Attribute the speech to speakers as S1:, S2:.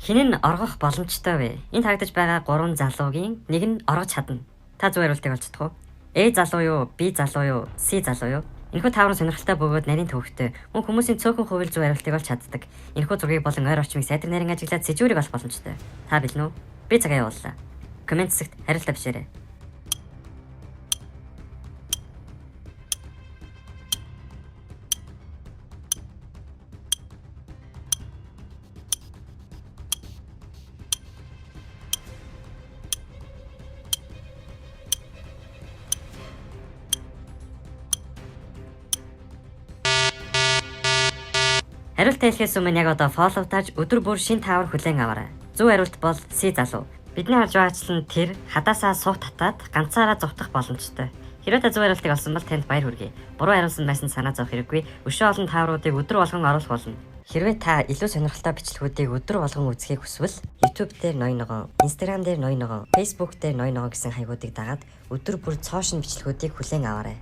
S1: Хэн нь оргох боломжтой вэ? Энд харагдаж байгаа 3 залуугийн нэг нь оргож чадна. Та зөв хариултыг олж чадах уу? A залуу юу, B залуу юу, C залуу юу? Энэхүү таврын сонирхолтой бөгөөд нарийн төвхтэй мөн хүмүүсийн цөөхөн хувийн зөв хариултыг олж чаддаг. Энэхүү зургийг болон ойр орчмыг сайдар нарийн ажиглаад сэжүүрийг олох боломжтой. Та бэлэн үү? Би цагаа явууллаа. Комент хэсэгт хариултаа бичээрэй. Хариултаа хэлэхээс өмнө яг одоо фоллоу тааж өдөр бүр шин таавар хүлээн аваарай. Зөв хариулт бол C залуу. Бидний харж байгаачлан тэр хадаасаа суух татаад ганцаараа зовтох боломжтой. Хэрвээ та зөв хариултыг олсон бол танд баяр хүргэе. Буруу хариулсан байсан санаа зовох хэрэггүй. Өшөө олон таавруудыг өдөр болгон оруулах болно. Хэрвээ та илүү сонирхолтой бичлэгүүдийг өдөр болгон үзэхийг хүсвэл YouTube дээр ноёногоо, Instagram дээр ноёногоо, Facebook дээр ноёногоо гэсэн хаягуудыг дагаад өдөр бүр цоошин бичлэгүүдийг хүлээн аваарай.